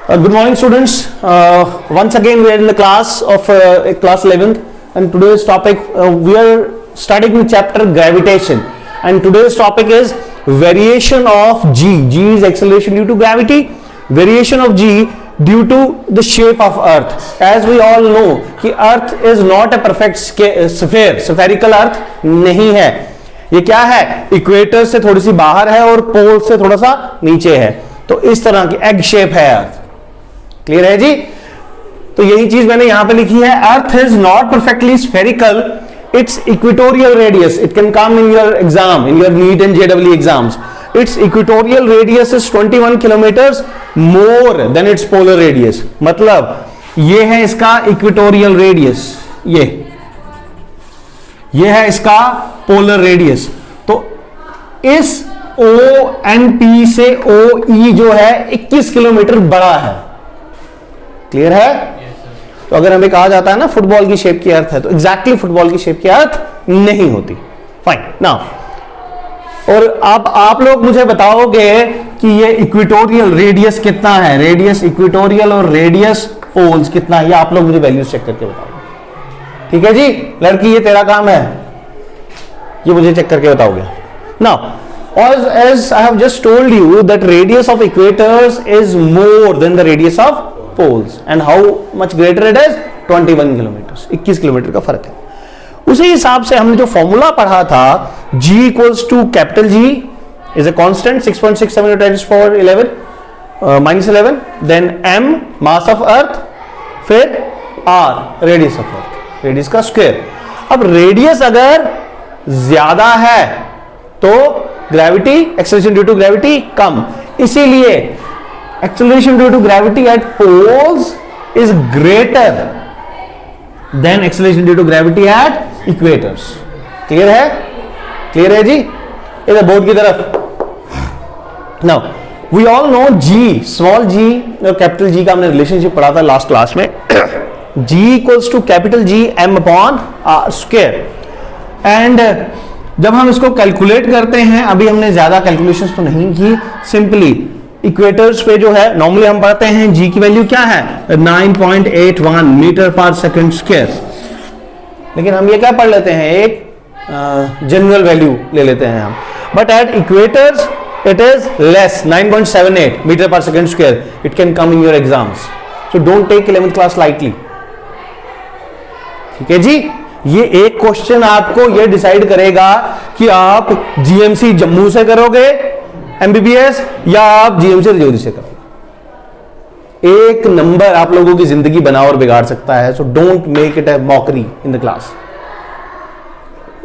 Good morning, students. Once again, we are in the class of class 11th, and today's topic we are studying the chapter gravitation. And today's topic is variation of G. G is acceleration due to gravity. Variation of G due to the shape of Earth. As we all know, कि Earth is not a perfect sphere. Spherical Earth नहीं है. ये क्या है? Equator से थोड़ी सी बाहर है और पोल से थोड़ा सा नीचे है. तो इस तरह की एग शेप है अर्थ. क्लियर है जी? तो यही चीज मैंने यहां पे लिखी है. Earth is not perfectly spherical, it's equatorial radius. It can come in your exam, in your neat and JW exams. It's equatorial radius is 21 kilometre more than it's polar radius. मतलब ये है इसका इक्वेटोरियल रेडियस, ये है इसका polar radius. तो इस ONP से OE जो है 21 किलोमीटर बड़ा है. क्लियर है? तो अगर हमें कहा जाता है ना फुटबॉल की शेप की अर्थ है, तो एग्जैक्टली फुटबॉल की शेप की अर्थ नहीं होती. फाइन नाउ, और अब आप लोग मुझे बताओगे कि ये इक्वेटोरियल रेडियस कितना है. रेडियस इक्वेटोरियल और रेडियस पोल्स कितना है, ये आप लोग मुझे वैल्यूज चेक करके बताओगे. ठीक है जी? लड़की, ये तेरा काम है, ये मुझे चेक करके बताओगे. Now as I have just told you that radius of equators is more than the radius of poles, and how much greater it is? 21 kilometers. 21 kilometre का फर्क है. उसी हिसाब से हमने जो फॉर्मूला पढ़ा था, G equals to capital G is a constant 6.67 times power 11 minus 11, then M mass of earth, फिर R radius of earth, radius का स्क्वायर. अब रेडियस अगर ज्यादा है तो gravity, acceleration due to gravity कम. इसीलिए acceleration due to gravity at poles is greater than acceleration due to gravity at equators. Clear है? क्लियर है जी? इधर बोर्ड की तरफ. Now we all know G, small G और कैपिटल जी का हमने रिलेशनशिप पढ़ा था लास्ट क्लास में. G equals to capital G M upon R square. And जब हम इसको कैलकुलेट करते हैं, अभी हमने ज्यादा कैलकुलेशंस तो नहीं की, सिंपली इक्वेटर्स पे जो है नॉर्मली हम पढ़ते हैं G की वैल्यू क्या है? 9.81 मीटर पर सेकंड स्क्वायर. लेकिन हम ये क्या पढ़ लेते हैं, एक जनरल वैल्यू ले लेते हैं हम. But at equators it is less, 9.78 meter per second square. It can come in your exams, so don't take 11th class lightly. ठीक है जी? ये एक क्वेश्चन आपको ये डिसाइड करेगा कि आप जीएमसी जम्मू से करोगे एमबीबीएस या आप जीएमसी रजौरी से करोगे. एक नंबर आप लोगों की जिंदगी बना और बिगाड़ सकता है. So don't make it a mockery in the class.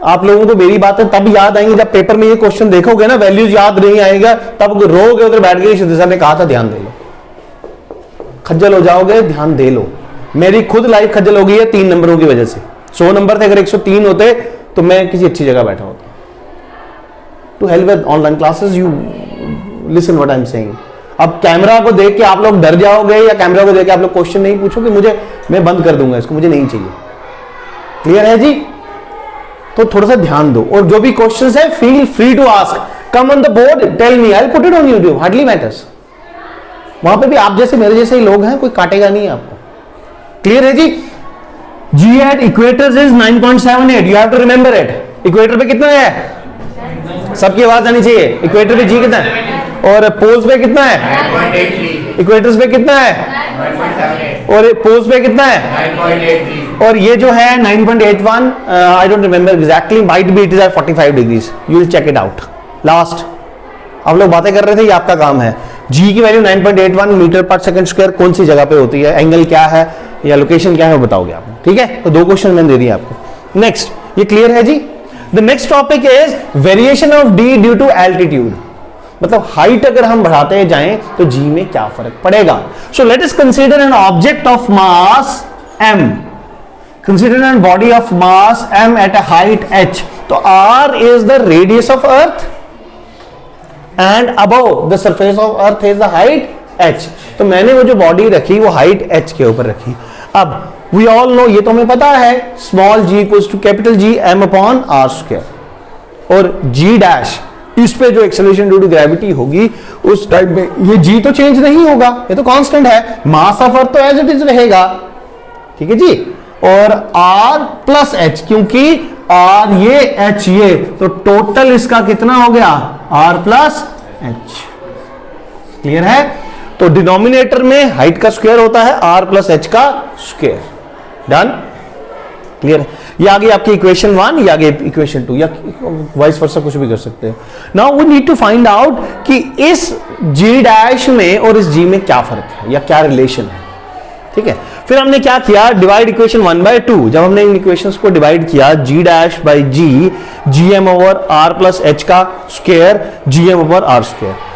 आप लोगों को मेरी बातें तब याद आएंगी जब पेपर में ये क्वेश्चन देखोगे ना, वैल्यूज याद नहीं आएगा, तब रोगे उधर बैठ के. सिद्धि सर ने कहा था ध्यान दे लो, खज्जल हो जाओगे, ध्यान दे लो. मेरी खुद लाइफ खज्जल हो गई है 3 नंबरों की वजह से. 100 नंबर थे, अगर 103 होते तो मैं किसी अच्छी जगह बैठा होता. To hell with online classes, you listen what I am saying. अब कैमरा को देख के आप लोग डर जाओगे या कैमरा को देख के आप लोग क्वेश्चन नहीं पूछोगे, मुझे, मैं बंद कर दूंगा इसको, मुझे नहीं चाहिए. क्लियर है जी? तो थोड़ा सा ध्यान दो, और जो भी क्वेश्चंस है feel free to ask. Come on the board, tell me, I will put it on YouTube, hardly matters. वहां पे भी आप जैसे मेरे जैसे ही लोग हैं, कोई काटेगा नहीं आपको. क्लियर है जी? G at equators is 9.78. You have to remember it. Equator पे कितना है? सबकी आवाज आनी चाहिए. इक्वेटर पे G कितना है? और पोल्स पे कितना है? 9.83. इक्वेटर्स पे कितना है? 9.78. और पोल्स पे कितना है? 9.83. और ये जो है 9.81, I don't remember exactly, might be it is at 45 degrees. You will check it out. Last आप लोग बातें कर रहे थे, ये आपका काम है. G की value 9.81 metre per second square कौन सी जगह पे होती है, एंगल क्या है या लोकेशन क्या है वो बताओगे आप. ठीक है? तो 2 क्वेश्चन मैंने दे दिए आपको. नेक्स्ट, ये क्लियर है जी? The next topic is variation of d due to altitude. मतलब हाइट अगर हम बढ़ाते जाएं तो जी में क्या फर्क पड़ेगा. So let us consider an object of mass m. Consider N body of mass m at a height h. तो r is the radius of earth and above the surface of earth is the height h. तो मैंने वो जो body रखी वो height h के ऊपर रखी. अब वी ऑल नो, ये तो हमें पता है, small g equals to capital G M upon R square, और G डैश इस पे जो एक्सेलरेशन ड्यू टू ग्रेविटी होगी उस टाइम में ये g तो चेंज नहीं होगा, ये तो कांस्टेंट है, मास ऑफ अर्थ तो एज इट इज रहेगा, ठीक है जी। और r प्लस एच, क्योंकि r ये h ये, तो टोटल इसका कितना हो गया r प्लस एच। क्लियर है? तो डिनोमिनेटर में हाइट का स्क्वायर होता है r प्लस एच का स्क्वायर। डन? क्लियर है? ये आगे आपकी इक्वेशन 1, ये आगे इक्वेशन 2, या वाइस वर्सा कुछ भी कर सकते हैं। Now we need to find out कि इस g डैश में और इस g में क्या फर्क है या क्या रिलेशन है, ठीक है। फिर हमने क्या किया, डिवाइड इक्वेशन 1/2। जब हमने इन इक्वेशंस को डिवाइड किया, g dash by g, gm over r plus h का square, gm over r square.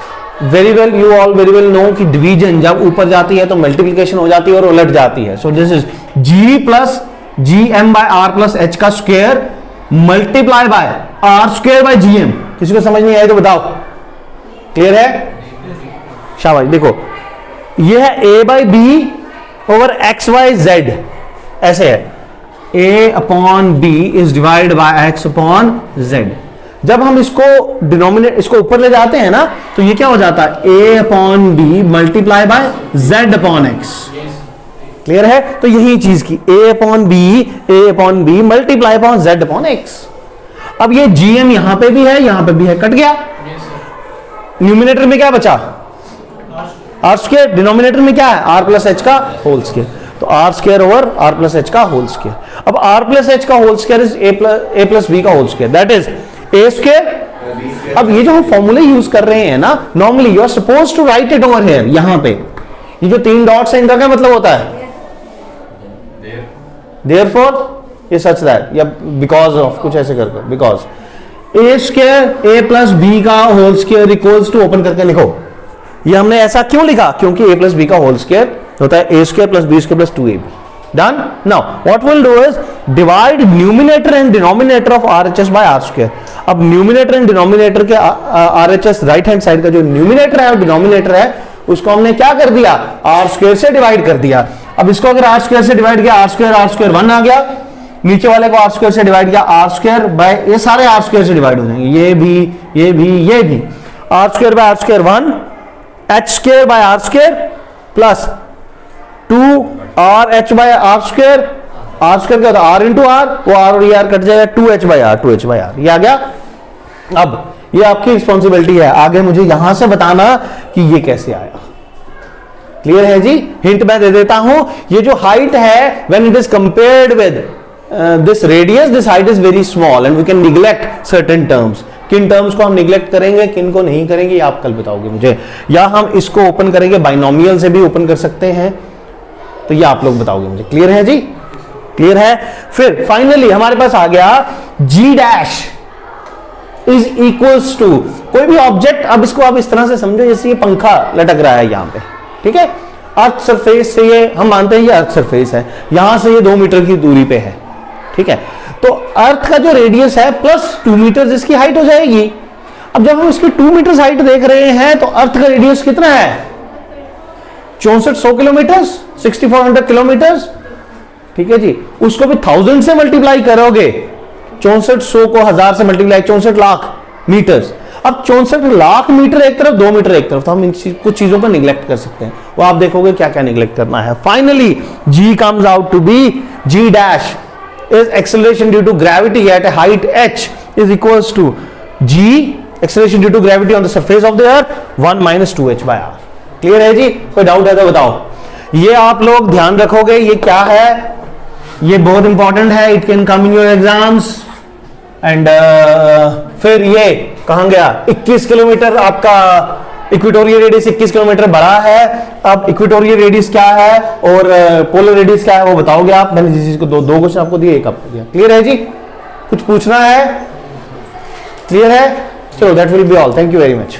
Very well, you all very well know कि डिवीजन जब ऊपर जाती है तो मल्टीप्लीकेशन हो जाती है और उलट जाती है। So this is g plus gm by r plus h का square multiply by r square by gm। किसी को समझ नहीं आया तो बताओ। क्लियर है? शाबाश। देखो ये है a by B over X Y Z, ऐसे है, a upon B is divide by x upon z। जब हम इसको डिनोमिनेट, इसको ऊपर ले जाते हैं ना, तो ये क्या हो जाता है, a upon B multiply by z upon x। Clear है? तो यही चीज की a upon B multiply upon z upon x। अब ये gm यहां पे भी है, यहां पे भी है, कट गया। न्यूमिनेटर में क्या बचा, आर स्क्वायर। डिनोमिनेटर में क्या है, आर प्लस एच का होल स्क्वायर। तो r square over r plus h का होल स्क्वायर। अब आर प्लस एच का whole square is a plus b का whole square, that is a square. अब ये जो हम फॉर्मूले यूज कर रहे हैं ना, normally you are suppose to write it over here. यहां पे ये जो 3 डॉट्स है इनका क्या मतलब होता है, देयरफॉर, ये सच दैट, या बिकॉज ऑफ, कुछ ऐसे करके, because a square a plus b का whole square equals to, open करके लिखो। ये हमने ऐसा क्यों लिखा, क्योंकि a प्लस बी का होल स्क्वायर होता है a square plus b square plus 2ab। Done? Now what will do is divide numerator and denominator of RHS by r square. अब न्यूमिनेटर एंड डिनोमिनेटर के RHS राइट हैंड साइड का जो numerator है और denominator है उसको हमने क्या कर दिया, r स्क्वायर से डिवाइड कर दिया। अब इसको अगर r स्क्वायर से डिवाइड किया, r स्क्वायर 1 आ गया, नीचे वाले को r स्क्वायर से डिवाइड किया, r स्क्वायर बाय, ये सारे r स्क्वायर से डिवाइड हो जाएंगे, ये भी r square by r square 1, h square by r square plus 2rh by r स्क्वायर। r स्क्वायर क्या होता है, r इंटू r, वो r और ये r कट जाएगा, 2h बाय r, ये आ गया। अब ये आपकी रिस्पॉन्सिबिलिटी है, आगे मुझे यहां से बताना कि ये कैसे आया। क्लियर है जी? हिंट मैं दे देता हूं, ये जो हाइट है when it is compared with this radius, this height is very small and we can neglect certain terms. किन टर्म्स को हम निग्लेक्ट करेंगे, किन को नहीं करेंगे, आप कल बताओगे मुझे। या हम इसको ओपन करेंगे, बाइनोमियल से भी ओपन कर सकते हैं, तो ये आप लोग बताओगे मुझे। क्लियर है जी? क्लियर है? फिर फाइनली हमारे पास आ गया g dash is equals to कोई भी ऑब्जेक्ट। अब इसको आप इस तरह से समझो जैसे ये पंखा लटक रहा है यहां पे, ठीक है। अर्थ सरफेस से ये हम मानते हैं ये अर्थ सरफेस है, यहां से ये 2 मीटर की दूरी पे है, ठीक है। तो अर्थ का जो रेडियस है प्लस 2 मीटर इसकी हाइट हो जाएगी। अब जब हम इसकी 2 मीटर हाइट देख रहे हैं तो अर्थ का रेडियस कितना है, 6400 किलोमीटर, 6400 किलोमीटर, ठीक है जी। उसको भी 1000 से मल्टीप्लाई करोगे, 6400 को 1000 से मल्टीप्लाई, 64 लाख मीटर्स। अब 64 लाख मीटर एक तरफ, 2 मीटर एक तरफ, तो हम कुछ चीजों को निग्लेक्ट कर सकते हैं, वो आप देखोगे क्या क्या निग्लेक्ट करना है। Finally g comes out to be g dash is acceleration due to gravity at a height h is equals to g acceleration due to gravity on the surface of the earth 1 minus 2h by r। Clear है जी? कोई doubt है तो बताओ। ये आप लोग ध्यान रखोगे, ये क्या है, ये बहुत इंपॉर्टेंट है, it can come in your exams. And फिर ये कहां गया, 21 किलोमीटर आपका इक्वेटोरियल रेडियस 21 किलोमीटर बड़ा है। अब इक्वेटोरियल रेडियस क्या है और पोलर रेडियस क्या है वो बताओगे आप। मैंने जिस चीज को दो क्वेश्चन आपको दिए, एक आपको दिया। क्लियर है जी? कुछ पूछना है? क्लियर है? चलो that will be all, thank you very much.